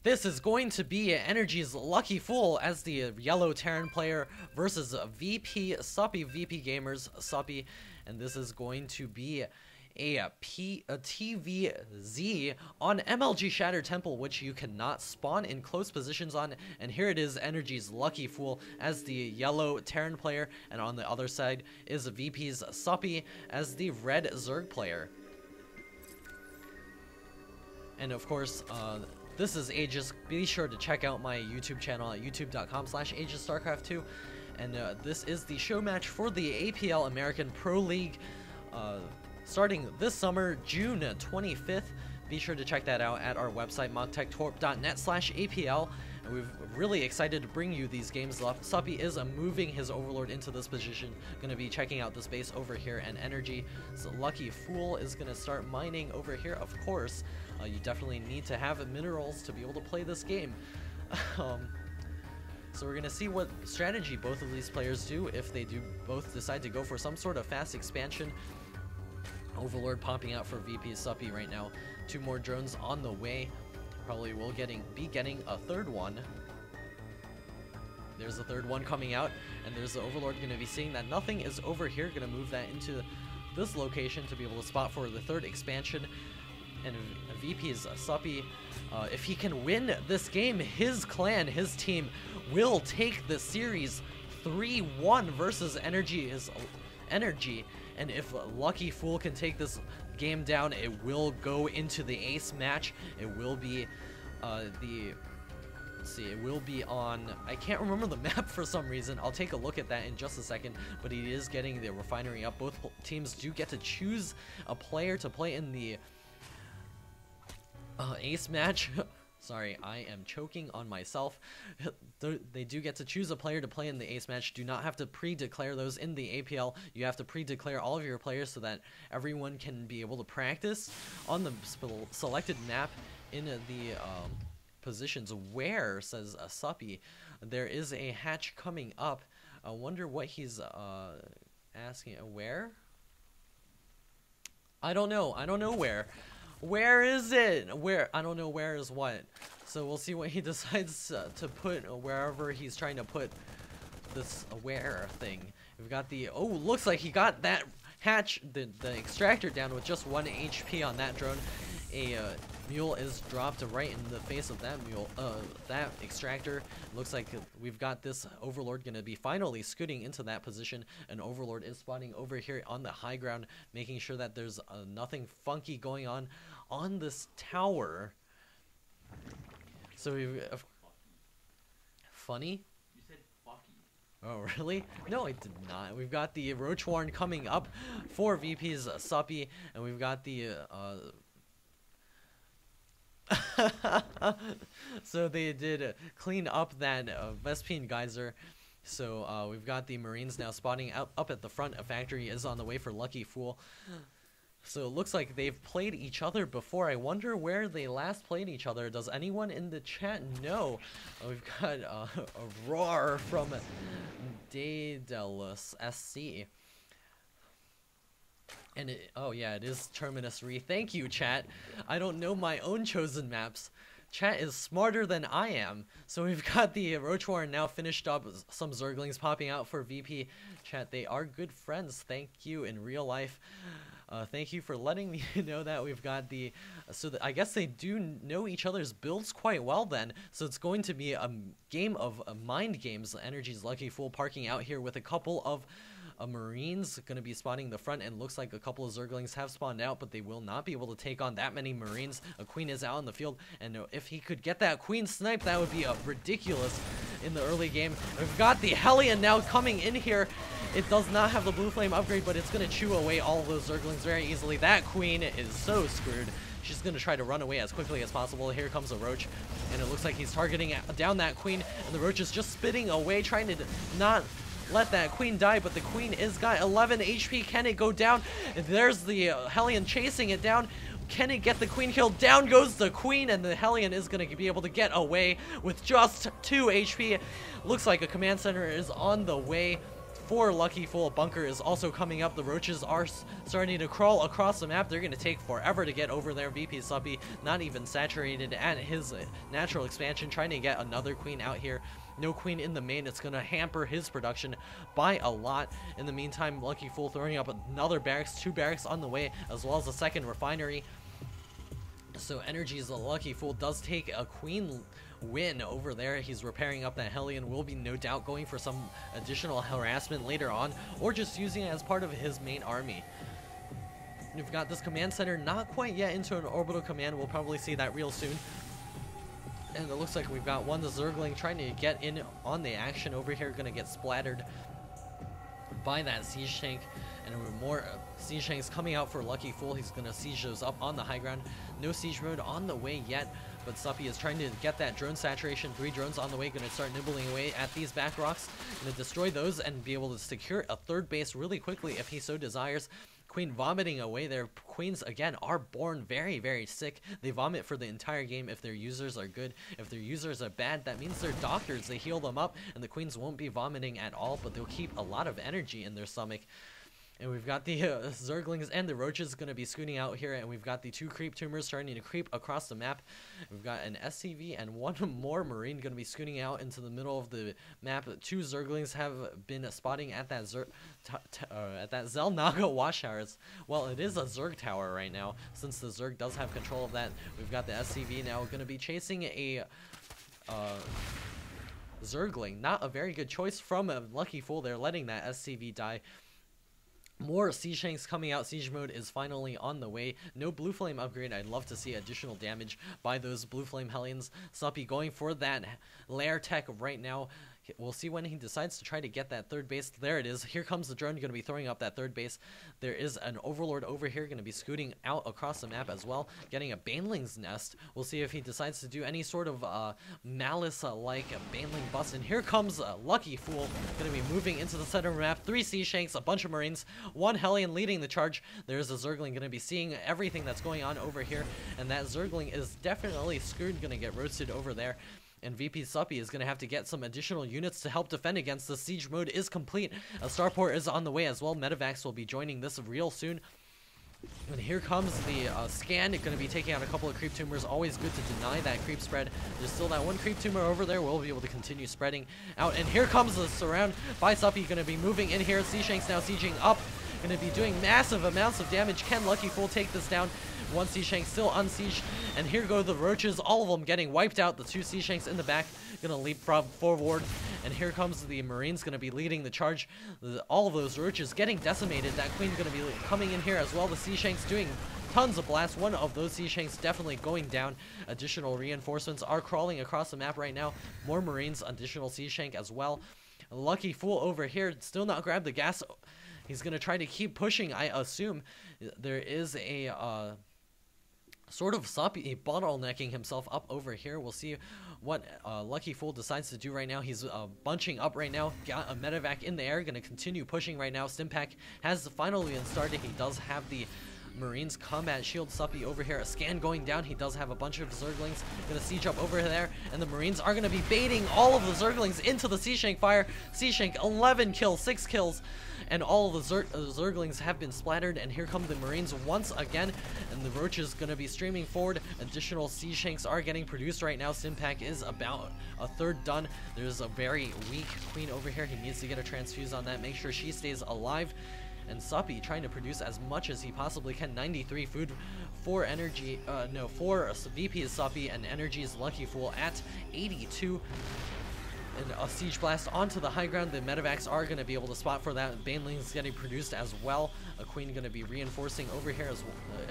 This is going to be NrG's Lucky Fool as the yellow Terran player versus VP Suppy, VP Gamers Suppy, and this is going to be a TVZ on MLG Shattered Temple, which you cannot spawn in close positions on. And here it is, NrG's Lucky Fool as the yellow Terran player, and on the other side is VP's Suppy as the red Zerg player. And of course, this is Aegis. Be sure to check out my YouTube channel at youtube.com/AegisStarcraft2. And this is the show match for the APL American Pro League starting this summer, June 25th. Be sure to check that out at our website, mocktechtorp.net/APL. And we're really excited to bring you these games. Suppy is moving his Overlord into this position. Going to be checking out this base over here, and NrG's Lucky Fool is going to start mining over here. Of course, you definitely need to have minerals to be able to play this game. So we're going to see what strategy both of these players do if they do both decide to go for some sort of fast expansion. Overlord popping out for VP Suppy right now. 2 more drones on the way. Probably will be getting a third one. There's a third one coming out, and there's the Overlord going to be seeing that nothing is over here. Going to move that into this location to be able to spot for the third expansion. And VP's Suppy, if he can win this game, his clan, his team will take the series 3-1 versus NrG. And if Lucky Fool can take this game down, it will go into the ace match. It will be it will be on, I can't remember the map for some reason. I'll take a look at that in just a second, but he is getting the refinery up. Both teams do get to choose a player to play in the ace match. Sorry, I am choking on myself. They do get to choose a player to play in the ace match. Do not have to pre-declare those in the APL. You have to pre-declare all of your players so that everyone can be able to practice on the selected map in the positions where, says Suppy, there is a hatch coming up. I wonder what he's asking. Where? I don't know. I don't know where. Where is it? Where? I don't know where is what. So we'll see what he decides to put wherever he's trying to put this where thing. We've got the, oh, looks like he got that hatch, the extractor down with just 1 HP on that drone. A mule is dropped right in the face of that mule, that extractor. Looks like we've got this Overlord gonna be finally scooting into that position. An Overlord is spawning over here on the high ground, making sure that there's nothing funky going on this tower. So we've funny. You said fucky. Oh, really? No, I did not. We've got the Roach Warren coming up for VP's Suppy, and we've got the so they did clean up that Vespine geyser. So we've got the Marines now spotting up at the front. A factory is on the way for Lucky Fool. So it looks like they've played each other before. I wonder where they last played each other. Does anyone in the chat know? We've got a roar from Daedalus SC. And oh yeah, it is Terminus Re. Thank you, chat. I don't know my own chosen maps. Chat is smarter than I am. So we've got the Roach Warren now finished up. Some Zerglings popping out for VP. Chat, they are good friends. Thank you in real life. Thank you for letting me know that. We've got the, I guess they do know each other's builds quite well then. So it's going to be a game of mind games. NrG's Lucky Fool parking out here with a couple of Marines going to be spawning the front, and looks like a couple of Zerglings have spawned out, but they will not be able to take on that many Marines. A Queen is out in the field, and if he could get that Queen snipe, that would be ridiculous in the early game. We've got the Hellion now coming in here. It does not have the blue flame upgrade, but it's going to chew away all of those Zerglings very easily. That Queen is so screwed. She's going to try to run away as quickly as possible. Here comes a Roach, and it looks like he's targeting down that Queen, and the Roach is just spitting away, trying to not let that Queen die, but the Queen is got 11 HP. Can it go down? There's the Hellion chasing it down. Can it get the Queen killed? Down goes the Queen, and the Hellion is going to be able to get away with just 2 HP. Looks like a command center is on the way for Lucky Fool. A bunker is also coming up. The roaches are starting to crawl across the map. They're going to take forever to get over there. VP Suppy not even saturated at his natural expansion, trying to get another queen out here. No queen in the main. It's going to hamper his production by a lot. In the meantime, Lucky Fool throwing up another barracks, 2 barracks on the way, as well as a second refinery. So NrG's Lucky Fool does take a queen win over there. He's repairing up that Hellion. Will be no doubt going for some additional harassment later on, or just using it as part of his main army. We've got this command center not quite yet into an orbital command. We'll probably see that real soon. And it looks like we've got one Zergling trying to get in on the action over here. Going to get splattered by that siege tank. And more siege tanks coming out for Lucky Fool. He's going to siege those up on the high ground. No siege mode on the way yet. But Suppy is trying to get that drone saturation. 3 drones on the way. Going to start nibbling away at these back rocks. Going to destroy those and be able to secure a 3rd base really quickly if he so desires. Queen vomiting away there. Queens, again, are born very, very sick. They vomit for the entire game if their users are good. If their users are bad, that means they're doctors. They heal them up, and the queens won't be vomiting at all, but they'll keep a lot of energy in their stomach. And we've got the Zerglings and the roaches going to be scooting out here, and we've got the 2 creep tumors starting to creep across the map. We've got an SCV and 1 more Marine going to be scooting out into the middle of the map. 2 Zerglings have been spotting at that Zelnaga watchtower. Well, it is a Zerg tower right now, since the Zerg does have control of that. We've got the SCV now going to be chasing a Zergling. Not a very good choice from a Lucky Fool. They're letting that SCV die. More siege tanks coming out. Siege mode is finally on the way. No blue flame upgrade. I'd love to see additional damage by those blue flame Hellions. Suppy going for that lair tech right now. We'll see when he decides to try to get that 3rd base. There it is. Here comes the drone going to be throwing up that 3rd base. There is an Overlord over here going to be scooting out across the map as well, getting a Baneling's nest. We'll see if he decides to do any sort of Malice-like Baneling bust. And here comes Lucky Fool going to be moving into the center of the map. 3 Sea Shanks, a bunch of Marines, 1 Hellion leading the charge. There's a Zergling going to be seeing everything that's going on over here. And that Zergling is definitely screwed, going to get roasted over there. And VP Suppy is going to have to get some additional units to help defend against the siege mode is complete. A starport is on the way as well. Medivacs will be joining this real soon. And here comes the scan. It's going to be taking out a couple of creep tumors. Always good to deny that creep spread. There's still that 1 creep tumor over there. We'll be able to continue spreading out. And here comes the surround by Suppy. Going to be moving in here. Sea Shanks now sieging up. Going to be doing massive amounts of damage. Can Lucky Fool take this down? 1 Sea Shank still unsieged, and here go the roaches, all of them getting wiped out. The 2 Sea Shanks in the back gonna leapfrog forward, and here comes the Marines gonna be leading the charge. All of those roaches getting decimated. That Queen's gonna be coming in here as well. The Sea Shanks doing tons of blasts. 1 of those Sea Shanks definitely going down. Additional reinforcements are crawling across the map right now. More Marines, additional Sea Shank as well. Lucky Fool over here still not grabbed the gas. He's gonna try to keep pushing. I assume there is a sort of Suppy bottlenecking himself up over here. We'll see what Lucky Fool decides to do right now. He's bunching up right now. Got a medevac in the air. Going to continue pushing right now. Stimpack has finally been started. He does have the Marines combat shield. Suppy over here. A scan going down. He does have a bunch of Zerglings. Going to siege up over there. And the Marines are going to be baiting all of the Zerglings into the Sea Shank fire. Sea Shank 11 kills, 6 kills. And all of the Zerglings have been splattered, and here come the Marines once again, and the Roach is going to be streaming forward. Additional Sea Shanks are getting produced right now. Stimpack is about a 3rd done. There's a very weak Queen over here. He needs to get a transfuse on that, make sure she stays alive. And Suppy trying to produce as much as he possibly can. 93 food for NrG, for VP Suppy, and NrG's Lucky Fool at 82. And a siege blast onto the high ground. The medevacs are going to be able to spot for that. Baneling's getting produced as well. A Queen going to be reinforcing over here as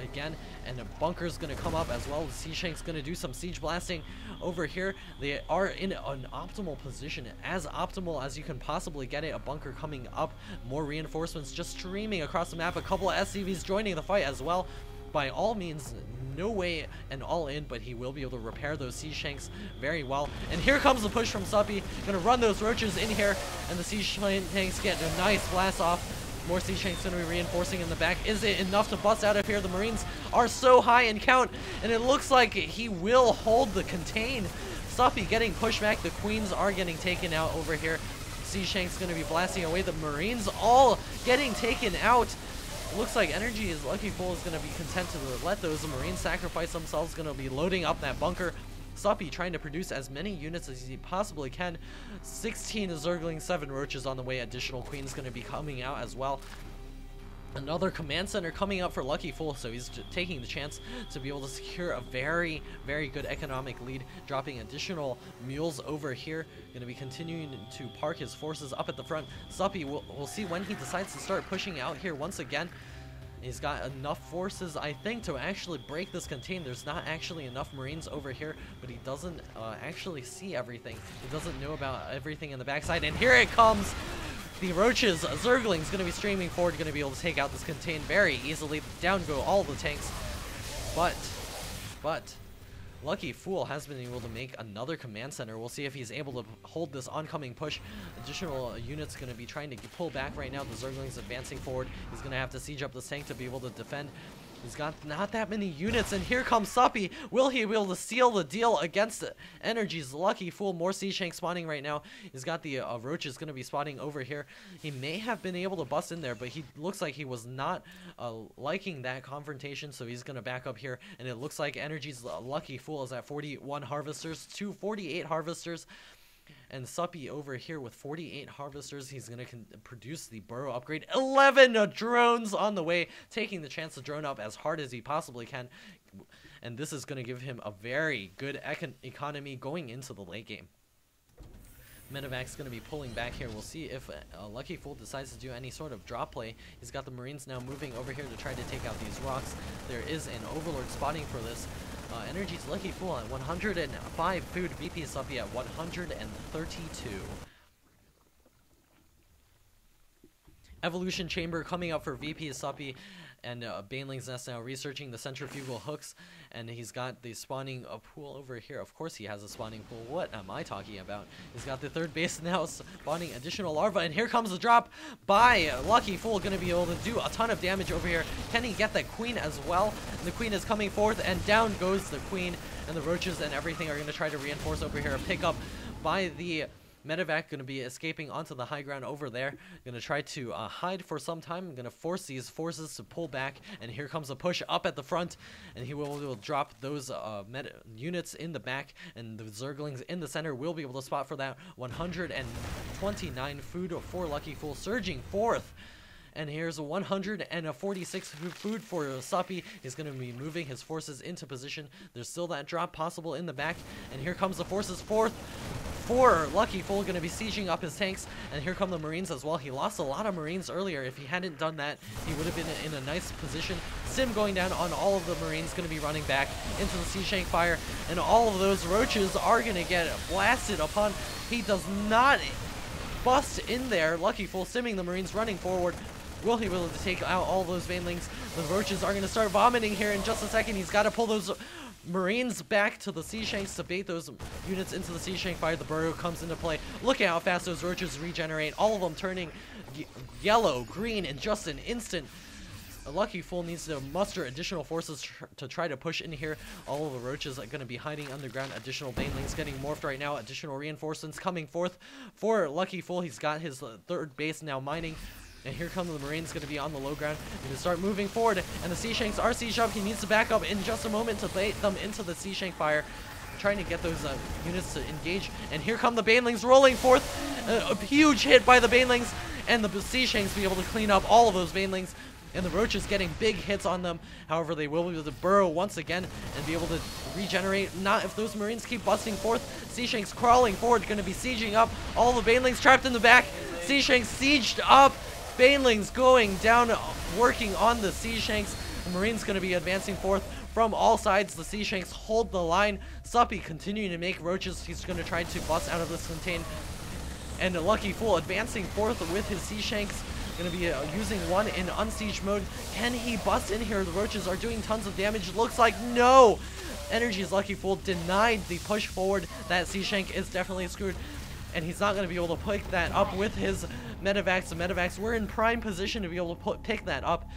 again, and a bunker's going to come up as well. The Sea Shank's going to do some siege blasting over here. They are in an optimal position, as optimal as you can possibly get it. A bunker coming up, more reinforcements just streaming across the map. A couple of SCVs joining the fight as well. By all means, no way and all in, but he will be able to repair those Sea Shanks very well. And here comes the push from Suppy. Gonna run those roaches in here, and the Sea Shanks get a nice blast off. More Sea Shanks gonna be reinforcing in the back. Is it enough to bust out of here? The Marines are so high in count, and it looks like he will hold the contain. Suppy getting pushed back. The Queens are getting taken out over here. Sea Shank's going to be blasting away. The Marines all getting taken out. Looks like NrG is Lucky Fool is going to be content to let those Marines sacrifice themselves. Going to be loading up that bunker. Suppy trying to produce as many units as he possibly can. 16 Zerglings, 7 Roaches on the way. Additional Queens going to be coming out as well. Another command center coming up for Lucky Fool, so he's taking the chance to be able to secure a very, very good economic lead, dropping additional mules over here. Going to be continuing to park his forces up at the front. Suppy, we'll see when he decides to start pushing out here once again. He's got enough forces, I think, to actually break this contain. There's not actually enough Marines over here, but he doesn't actually see everything. He doesn't know about everything in the backside, and here it comes! The Roaches, Zergling's going to be streaming forward, going to be able to take out this contain very easily. Down go all the tanks. But Lucky Fool has been able to make another command center. We'll see if he's able to hold this oncoming push. Additional units going to be trying to pull back right now. The Zergling's advancing forward. He's going to have to siege up this tank to be able to defend. He's got not that many units, and here comes Suppy. Will he be able to seal the deal against NrG's Lucky Fool? More Sea Shank spawning right now. He's got the Roaches going to be spawning over here. He may have been able to bust in there, but he looks like he was not liking that confrontation, so he's going to back up here. And it looks like NrG's Lucky Fool is at 41 harvesters to 48 harvesters. And Suppy over here with 48 harvesters, he's going to produce the burrow upgrade. 11 drones on the way, taking the chance to drone up as hard as he possibly can. And this is going to give him a very good economy going into the late game. Medevac's going to be pulling back here. We'll see if Lucky Fool decides to do any sort of drop play. He's got the Marines now moving over here to try to take out these rocks. There is an Overlord spotting for this. NrG's Lucky Fool at 105 food, VP Suppy at 132. Evolution Chamber coming up for VP Suppy, and Baneling's Nest now researching the centrifugal hooks, and he's got the spawning pool over here. Of course he has a spawning pool. What am I talking about? He's got the third base now spawning additional larvae, and here comes the drop by Lucky Fool. Going to be able to do a ton of damage over here. Can he get that Queen as well? And the Queen is coming forth, and down goes the Queen, and the Roaches and everything are going to try to reinforce over here. A pickup by the Medevac, going to be escaping onto the high ground over there. Going to try to hide for some time. Going to force these forces to pull back. And here comes a push up at the front. And he will drop those units in the back. And the Zerglings in the center will be able to spot for that. 129 food for Lucky Fool, surging forth. And here's 146 food for Suppy. He's going to be moving his forces into position. There's still that drop possible in the back. And here comes the forces forth for Lucky Fool, going to be sieging up his tanks. And here come the Marines as well. He lost a lot of Marines earlier. If he hadn't done that, he would have been in a nice position. Sim going down on all of the Marines, going to be running back into the Sea Shank fire. And all of those Roaches are going to get blasted upon. He does not bust in there. Lucky Fool simming the Marines, running forward. Will he be able to take out all those Banelings? The Roaches are going to start vomiting here in just a second. He's got to pull those Marines back to the Sea Shanks to bait those units into the Sea Shank fire. The burrow comes into play. Look at how fast those Roaches regenerate. All of them turning yellow, green in just an instant. Lucky Fool needs to muster additional forces to try to push in here. All of the Roaches are going to be hiding underground. Additional Banelings getting morphed right now. Additional reinforcements coming forth for Lucky Fool. He's got his third base now mining. And here come the Marines, going to be on the low ground. He's going to start moving forward, and the Sea Shanks are sieged up. He needs to back up in just a moment to bait them into the Sea Shank fire, trying to get those units to engage. And here come the Banelings rolling forth. A huge hit by the Banelings, and the Sea Shanks be able to clean up all of those Banelings. And the Roaches getting big hits on them. However, they will be able to burrow once again and be able to regenerate. Not if those Marines keep busting forth. Sea Shanks crawling forward, going to be sieging up. All the Banelings trapped in the back. Sea Shanks sieged up. Banelings going down, working on the Sea Shanks. The Marines going to be advancing forth from all sides. The Sea Shanks hold the line. Suppy continuing to make Roaches. He's going to try to bust out of this contain. And Lucky Fool advancing forth with his Sea Shanks. Going to be using one in unsiege mode. Can he bust in here? The Roaches are doing tons of damage. Looks like no. NrG's Lucky Fool denied the push forward. That Sea Shank is definitely screwed. And he's not going to be able to pick that up with his Medevacs. The Medevacs were in prime position to be able to pick that up.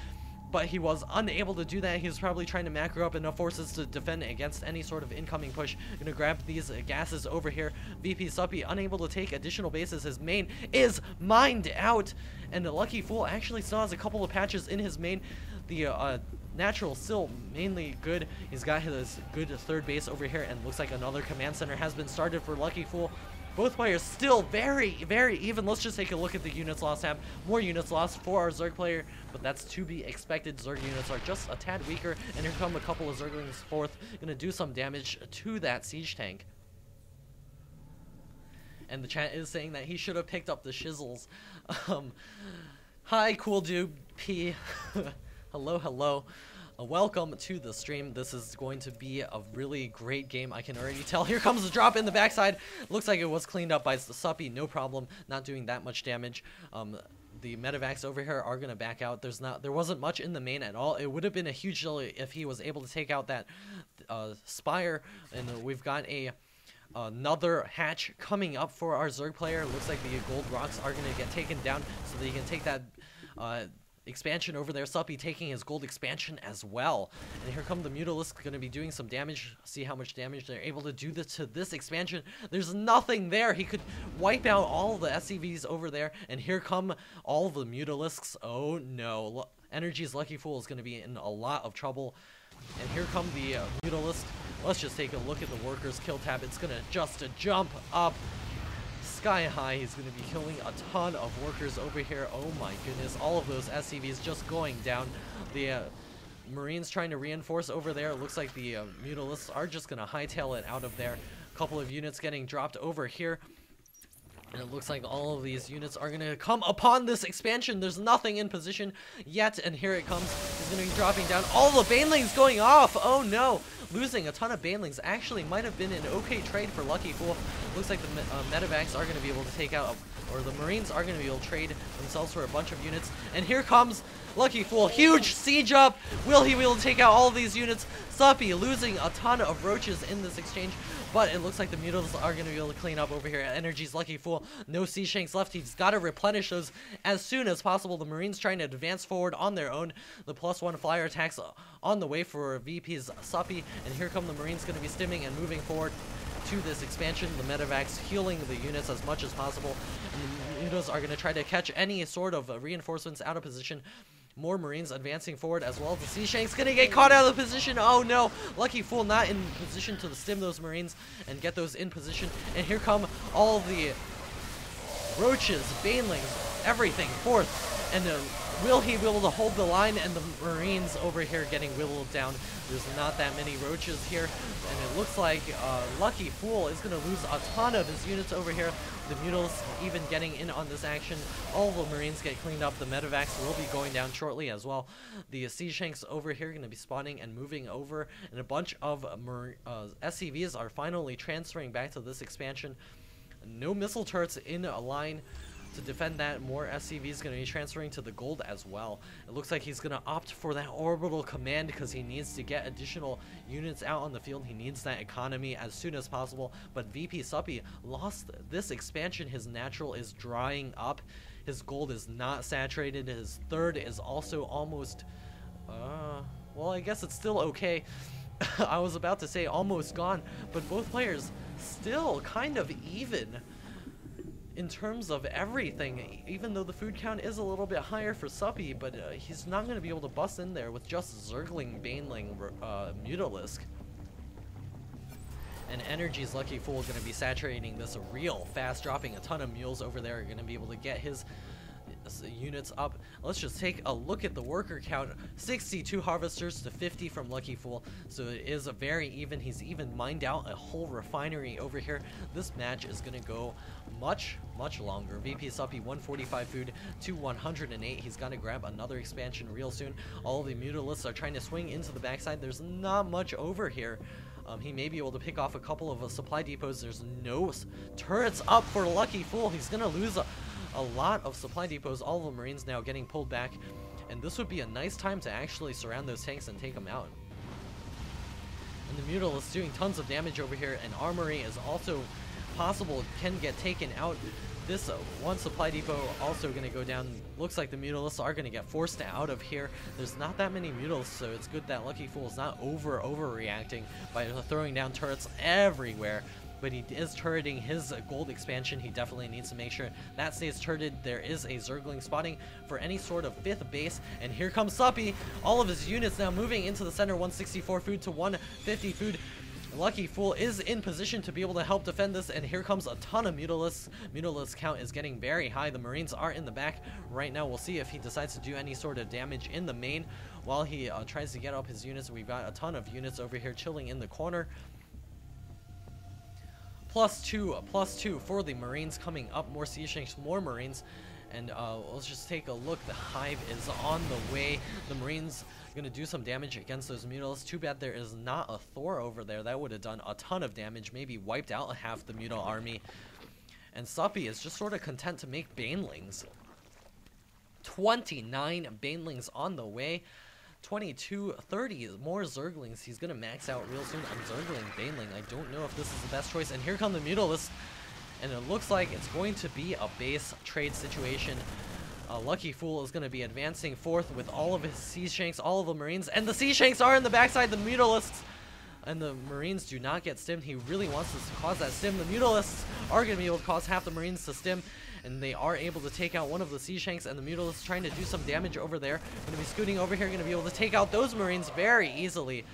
but he was unable to do that. He was probably trying to macro up enough forces to defend against any sort of incoming push. Gonna grab these gases over here. VP Suppy unable to take additional bases. His main is mined out, and the Lucky Fool actually still has a couple of patches in his main. The natural still mainly good. He's got his good third base over here, and looks like another command center has been started for Lucky Fool. Both players still very, very even. Let's just take a look at the units lost tab. More units lost for our Zerg player, but that's to be expected. Zerg units are just a tad weaker, and here come a couple of Zerglings forth. Gonna do some damage to that siege tank. And the chat is saying that he should have picked up the shizzles. Hi, Cool Dude P. Hello, hello. Welcome to the stream. This is going to be a really great game, I can already tell. Here comes the drop in the backside. Looks like it was cleaned up by the Suppy, no problem. Not doing that much damage. The medevacs over here are gonna back out. There wasn't much in the main at all. It would have been a huge deal if he was able to take out that Spire. And we've got another hatch coming up for our Zerg player. Looks like the gold rocks are gonna get taken down so that he can take that expansion over there. Suppy taking his gold expansion as well. And here come the Mutalisks, going to be doing some damage. See how much damage they're able to do to this expansion. There's nothing there. He could wipe out all the SCVs over there. And here come all the Mutalisks. Oh no. NrG's Lucky Fool is going to be in a lot of trouble. And here come the Mutalisks. Let's just take a look at the workers kill tab. It's going to just jump up sky high. He's going to be killing a ton of workers over here. Oh my goodness, all of those SCVs just going down. The Marines trying to reinforce over there. It looks like the Mutalisks are just going to hightail it out of there. A couple of units getting dropped over here. And it looks like all of these units are going to come upon this expansion. There's nothing in position yet, and here it comes. He's going to be dropping down. All the Banelings going off! Oh no! Losing a ton of Banelings actually might have been an okay trade for Lucky Fool. Looks like the medevacs are going to be able to take out, or the Marines are going to be able to trade themselves for a bunch of units. And here comes Lucky Fool. Huge siege up! Will he be able to take out all of these units? Suppy losing a ton of roaches in this exchange. But it looks like the Mutalisks are going to be able to clean up over here. NrG's Lucky Fool. No Siege Tanks left. He's got to replenish those as soon as possible. The Marines trying to advance forward on their own. The +1 flyer attacks on the way for VP's Suppy. And here come the Marines going to be stimming and moving forward to this expansion. The medevacs healing the units as much as possible. And the Mutos are going to try to catch any sort of reinforcements out of position. More Marines advancing forward, as well as the Siege Tank's gonna get caught out of position. Oh no! Lucky Fool not in position to stim those Marines and get those in position. And here come all the roaches, banelings, everything forth. And will he be able to hold the line? And the Marines over here getting whittled down. There's not that many roaches here, and it looks like Lucky Fool is going to lose a ton of his units over here. The Mutals even getting in on this action. All the Marines get cleaned up. The medevacs will be going down shortly as well. The Siege Tanks over here going to be spawning and moving over, and a bunch of SCVs are finally transferring back to this expansion. No missile turrets in a line to defend that. More SCVs going to be transferring to the gold as well. It looks like he's going to opt for that orbital command because he needs to get additional units out on the field. He needs that economy as soon as possible. But VP Suppy lost this expansion. His natural is drying up. His gold is not saturated. His third is also almost well, I guess it's still okay. I was about to say almost gone, but both players still kind of even in terms of everything, even though the food count is a little bit higher for Suppy, but he's not going to be able to bust in there with just Zergling, Baneling, Mutalisk. And NrG's Lucky Fool going to be saturating this real fast, dropping a ton of mules over there, going to be able to get his units up. Let's just take a look at the worker count. 62 harvesters to 50 from Lucky Fool, so it is a very even. He's even mined out a whole refinery over here. This match is going to go much longer. VP Suppy 145 food to 108. He's got to grab another expansion real soon. All the Mutalisks are trying to swing into the backside. There's not much over here. He may be able to pick off a couple of supply depots. There's no turrets up for Lucky Fool. He's gonna lose a lot of supply depots. All the Marines now getting pulled back, and this would be a nice time to actually surround those tanks and take them out. And the Mutal is doing tons of damage over here, and Armory is also possible, can get taken out. This one supply depot also going to go down. Looks like the Mutalisks are going to get forced out of here. There's not that many Mutalisks, so it's good that Lucky Fool is not overreacting by throwing down turrets everywhere. But he is turreting his gold expansion. He definitely needs to make sure that stays turreted. There is a Zergling spotting for any sort of 5th base. And here comes Suppy. All of his units now moving into the center. 164 food to 150 food. Lucky Fool is in position to be able to help defend this, and here comes a ton of Mutalisks. Mutalisk count is getting very high. The Marines are in the back right now. We'll see if he decides to do any sort of damage in the main while he tries to get up his units. We've got a ton of units over here chilling in the corner. +2 for the Marines coming up. More Siege Tanks, more Marines. And let's just take a look. The Hive is on the way. The Marines going to do some damage against those Mutalisks. Too bad there is not a Thor over there. That would have done a ton of damage. Maybe wiped out half the Mutal army. And Suppy is just sort of content to make Banelings. 29 Banelings on the way. 30 more Zerglings. He's going to max out real soon on Zergling Baneling. I don't know if this is the best choice. And here come the Mutalisks. And it looks like it's going to be a base trade situation. Lucky Fool is going to be advancing forth with all of his Siege Tanks, all of the Marines. And the Siege Tanks are in the backside, the Mutalisks. And the Marines do not get stimmed. He really wants to cause that stim. The Mutalisks are going to be able to cause half the Marines to stim. And they are able to take out one of the Siege Tanks. And the Mutalisks trying to do some damage over there. Going to be scooting over here. Going to be able to take out those Marines very easily.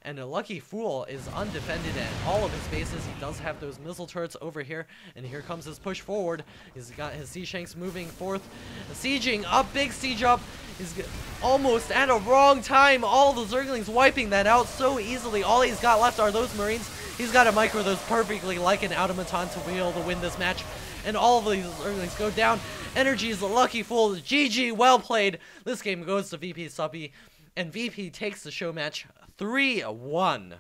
And a Lucky Fool is undefended at all of his bases. He does have those missile turrets over here. And here comes his push forward. He's got his Siege Tanks moving forth. Sieging up. Big siege up. He's almost at a wrong time. All the Zerglings wiping that out so easily. All he's got left are those Marines. He's got to micro those perfectly like an automaton to be able to win this match. And all of these Zerglings go down. NrG's Lucky Fool. GG. Well played. This game goes to VP Suppy. And VP takes the show match 3-1.